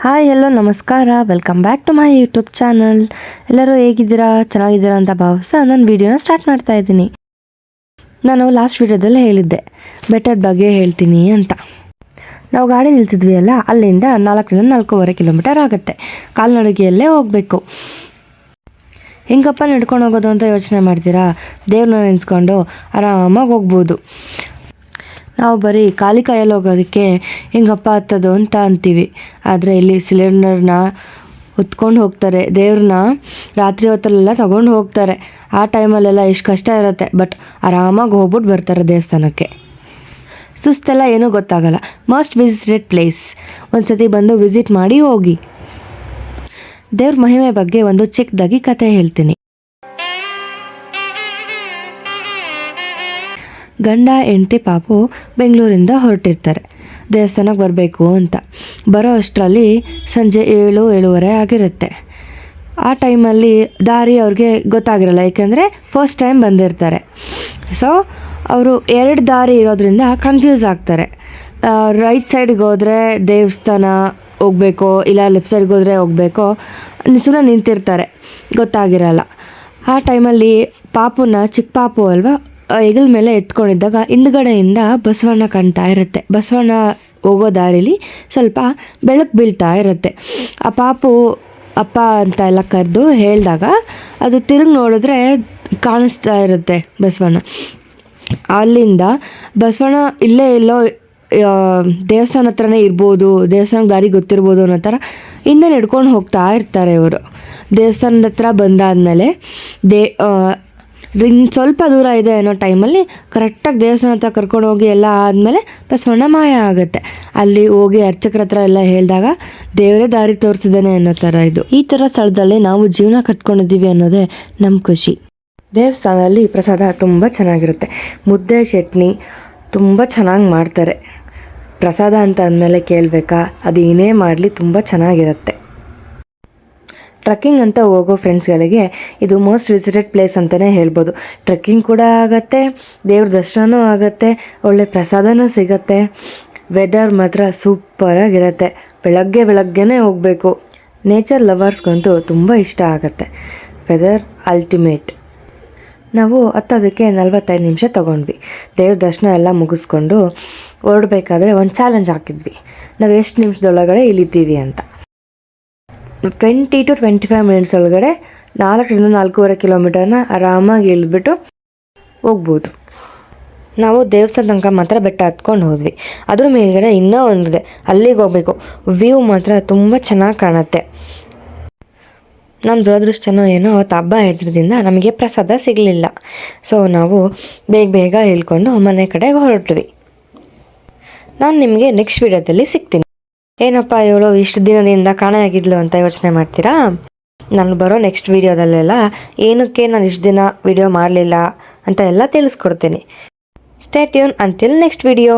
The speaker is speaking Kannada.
ಹಾಯ್ ಹಲೋ ನಮಸ್ಕಾರ, welcome back to my YouTube channel. ಎಲ್ಲರೂ ಹೇಗಿದ್ದೀರಾ, ಚೆನ್ನಾಗಿದ್ದೀರಾ ಅಂತ ಭಾವಿಸ್ತಾ ನನ್ನ ವೀಡಿಯೋನ ಸ್ಟಾರ್ಟ್ ಮಾಡ್ತಾ ಇದ್ದೀನಿ. ನಾನು ಲಾಸ್ಟ್ ವೀಡಿಯೋದಲ್ಲೇ ಹೇಳಿದ್ದೆ ಬೆಟ್ಟದ ಬಗ್ಗೆ ಹೇಳ್ತೀನಿ ಅಂತ. ನಾವು ಗಾಡಿ ನಿಲ್ಸಿದ್ವಿ ಅಲ್ಲ, ಅಲ್ಲಿಂದ 4.5 ಕಿಲೋಮೀಟರ್ ಆಗುತ್ತೆ. ಕಾಲ್ನಡಿಗೆಯಲ್ಲೇ ಹೋಗಬೇಕು. ಹೆಂಗಪ್ಪ ನಡ್ಕೊಂಡು ಹೋಗೋದು ಅಂತ ಯೋಚನೆ ಮಾಡ್ತೀರಾ? ದೇವ್ರನ್ನ ನೆನೆಸ್ಕೊಂಡು ಆರಾಮಾಗಿ ಹೋಗ್ಬೋದು. ನಾವು ಬರೀ ಖಾಲಿ ಕೈಯಲ್ಲಿ ಹೋಗೋದಕ್ಕೆ ಹೆಂಗಪ್ಪ ಹತ್ತೋದು ಅಂತ ಅಂತೀವಿ. ಆದರೆ ಇಲ್ಲಿ ಸಿಲಿಂಡರ್ನ ಹೊತ್ಕೊಂಡು ಹೋಗ್ತಾರೆ. ದೇವ್ರನ್ನ ರಾತ್ರಿ ಹೊತ್ತಲ್ಲೆಲ್ಲ ತೊಗೊಂಡು ಹೋಗ್ತಾರೆ. ಆ ಟೈಮಲ್ಲೆಲ್ಲ ಎಷ್ಟು ಕಷ್ಟ ಇರುತ್ತೆ, ಬಟ್ ಆರಾಮಾಗಿ ಹೋಗ್ಬಿಟ್ಟು ಬರ್ತಾರೆ ದೇವಸ್ಥಾನಕ್ಕೆ. ಸುಸ್ತೆಲ್ಲ ಏನೂ ಗೊತ್ತಾಗಲ್ಲ. Must visited place. ಒಂದ್ಸತಿ ಬಂದು ವಿಸಿಟ್ ಮಾಡಿ ಹೋಗಿ. ದೇವ್ರ ಮಹಿಮೆ ಬಗ್ಗೆ ಒಂದು ಚಿಕ್ಕದಾಗಿ ಕತೆ ಹೇಳ್ತೀನಿ. ಗಂಡ ಹೆಂಡತಿ ಪಾಪು ಬೆಂಗಳೂರಿಂದ ಹೊರಟಿರ್ತಾರೆ ದೇವಸ್ಥಾನಕ್ಕೆ ಬರಬೇಕು ಅಂತ. ಬರೋ ಅಷ್ಟರಲ್ಲಿ ಸಂಜೆ 7-7:30 ಆಗಿರುತ್ತೆ. ಆ ಟೈಮಲ್ಲಿ ದಾರಿ ಅವ್ರಿಗೆ ಗೊತ್ತಾಗಿರಲ್ಲ, ಏಕೆಂದರೆ ಫಸ್ಟ್ ಟೈಮ್ ಬಂದಿರ್ತಾರೆ. ಸೊ ಅವರು 2 ದಾರಿ ಇರೋದ್ರಿಂದ ಕನ್ಫ್ಯೂಸ್ ಆಗ್ತಾರೆ. ರೈಟ್ ಸೈಡ್ಗೆ ಹೋದರೆ ದೇವಸ್ಥಾನ ಹೋಗ್ಬೇಕೋ ಇಲ್ಲ ಲೆಫ್ಟ್ ಸೈಡ್ಗೆ ಹೋದರೆ ಹೋಗ್ಬೇಕೋ ಸುಮ್ಮನೆ ನಿಂತಿರ್ತಾರೆ, ಗೊತ್ತಾಗಿರಲ್ಲ. ಆ ಟೈಮಲ್ಲಿ ಪಾಪುನ, ಚಿಕ್ಕ ಪಾಪು ಅಲ್ವಾ, ಹೆಗಲ ಮೇಲೆ ಎತ್ಕೊಂಡಿದ್ದಾಗ ಹಿಂದ್ಗಡೆಯಿಂದ ಬಸವಣ್ಣ ಕಾಣ್ತಾ ಇರುತ್ತೆ. ಬಸವಣ್ಣ ಹೋಗೋ ದಾರಿಲಿ ಸ್ವಲ್ಪ ಬೆಳಕು ಬೀಳ್ತಾ ಇರುತ್ತೆ. ಆ ಪಾಪು ಅಪ್ಪ ಅಂತ ಎಲ್ಲ ಕರೆದು ಹೇಳಿದಾಗ ಅದು ತಿರುಗಿ ನೋಡಿದ್ರೆ ಕಾಣಿಸ್ತಾ ಇರುತ್ತೆ ಬಸವಣ್ಣ. ಅಲ್ಲಿಂದ ಬಸವಣ್ಣ ಇಲ್ಲೇ ಎಲ್ಲೋ ದೇವಸ್ಥಾನ ಹತ್ರನೇ ಇರ್ಬೋದು, ದೇವಸ್ಥಾನಕ್ಕೆ ದಾರಿ ಗೊತ್ತಿರ್ಬೋದು ಅನ್ನೋ ಥರ ಹಿಂದೆ ನಡ್ಕೊಂಡು ಹೋಗ್ತಾ ಇರ್ತಾರೆ ಇವರು. ದೇವಸ್ಥಾನದ ಹತ್ರ ಬಂದಾದಮೇಲೆ ಸ್ವಲ್ಪ ದೂರ ಇದೆ ಅನ್ನೋ ಟೈಮಲ್ಲಿ ಕರೆಕ್ಟಾಗಿ ದೇವಸ್ಥಾನ ಹತ್ರ ಕರ್ಕೊಂಡು ಹೋಗಿ ಎಲ್ಲ ಆದಮೇಲೆ ಬಸವಣ್ಣ ಮಾಯ ಆಗುತ್ತೆ. ಅಲ್ಲಿ ಹೋಗಿ ಅರ್ಚಕರ ಹತ್ರ ಎಲ್ಲ ಹೇಳಿದಾಗ ದೇವರೇ ದಾರಿ ತೋರಿಸಿದ್ದಾನೆ ಅನ್ನೋ ಥರ ಇದು. ಈ ಥರ ಸ್ಥಳದಲ್ಲಿ ನಾವು ಜೀವನ ಕಟ್ಕೊಂಡಿದ್ದೀವಿ ಅನ್ನೋದೇ ನಮ್ಮ ಖುಷಿ. ದೇವಸ್ಥಾನದಲ್ಲಿ ಪ್ರಸಾದ ತುಂಬ ಚೆನ್ನಾಗಿರುತ್ತೆ. ಮುದ್ದೆ ಚಟ್ನಿ ತುಂಬ ಚೆನ್ನಾಗಿ ಮಾಡ್ತಾರೆ. ಪ್ರಸಾದ ಅಂತ ಅಂದಮೇಲೆ ಕೇಳಬೇಕಾ, ಅದು ಏನೇ ಮಾಡಲಿ ತುಂಬ ಚೆನ್ನಾಗಿರುತ್ತೆ. ಟ್ರೆಕ್ಕಿಂಗ್ ಅಂತ ಹೋಗೋ ಫ್ರೆಂಡ್ಸ್ಗಳಿಗೆ ಇದು ಮೋಸ್ಟ್ ವಿಸಿಟೆಡ್ ಪ್ಲೇಸ್ ಅಂತಲೇ ಹೇಳ್ಬೋದು. ಟ್ರೆಕ್ಕಿಂಗ್ ಕೂಡ ಆಗುತ್ತೆ, ದೇವ್ರ ದರ್ಶನವೂ ಆಗುತ್ತೆ, ಒಳ್ಳೆ ಪ್ರಸಾದನೂ ಸಿಗುತ್ತೆ. ವೆದರ್ ಮಾತ್ರ ಸೂಪರಾಗಿರುತ್ತೆ. ಬೆಳಗ್ಗೆನೇ ಹೋಗಬೇಕು. ನೇಚರ್ ಲವರ್ಸ್ಗಂತೂ ತುಂಬ ಇಷ್ಟ ಆಗುತ್ತೆ. Weather ultimate. ನಾವು ಹತ್ತೋದಕ್ಕೆ 45 ನಿಮಿಷ ತೊಗೊಂಡ್ವಿ. ದೇವ್ರ ದರ್ಶನ ಎಲ್ಲ ಮುಗಿಸ್ಕೊಂಡು ಹೊರಡಬೇಕಾದ್ರೆ ಒಂದು ಚಾಲೆಂಜ್ ಹಾಕಿದ್ವಿ, ನಾವು ಎಷ್ಟು ನಿಮಿಷದೊಳಗಡೆ ಇಳಿತೀವಿ ಅಂತ. 20 to 25 ಮಿನಿಟ್ಸ್ ಒಳಗಡೆ 4.5 ಕಿಲೋಮೀಟರ್ನ ಆರಾಮಾಗಿ ಇಳಿದ್ಬಿಟ್ಟು ಹೋಗ್ಬೋದು. ನಾವು ದೇವಸ್ಥಾನ ತನಕ ಮಾತ್ರ ಬೆಟ್ಟ ಹತ್ಕೊಂಡು ಹೋದ್ವಿ. ಅದ್ರ ಮೇಲ್ಗಡೆ ಇನ್ನೂ ಒಂದಿದೆ, ಅಲ್ಲಿಗೆ ಹೋಗಬೇಕು. ವ್ಯೂ ಮಾತ್ರ ತುಂಬ ಚೆನ್ನಾಗಿ ಕಾಣುತ್ತೆ. ನಮ್ಮ ದುರದೃಷ್ಟನೋ ಏನೋ ಅವತ್ತು ಹಬ್ಬ ಇದ್ರದಿಂದ ನಮಗೆ ಪ್ರಸಾದ ಸಿಗಲಿಲ್ಲ. ಸೊ ನಾವು ಬೇಗ ಹೇಳ್ಕೊಂಡು ಮನೆ ಕಡೆಗೆ ಹೊರಟ್ವಿ. ನಾನು ನಿಮಗೆ ನೆಕ್ಸ್ಟ್ ವಿಡಿಯೋದಲ್ಲಿ ಸಿಗ್ತೀನಿ. ಏನಪ್ಪ ಇವಳು ಇಷ್ಟು ದಿನದಿಂದ ಕಾಣೆಯಾಗಿದ್ಲು ಅಂತ ಯೋಚನೆ ಮಾಡ್ತೀರಾ? ನಾನು ಬರೋ ನೆಕ್ಸ್ಟ್ ವೀಡಿಯೋದಲ್ಲೆಲ್ಲ ಏನಕ್ಕೆ ನಾನು ಇಷ್ಟು ದಿನ ವಿಡಿಯೋ ಮಾಡಲಿಲ್ಲ ಅಂತ ಎಲ್ಲ ತಿಳಿಸ್ಕೊಡ್ತೀನಿ. Stay tune until next video.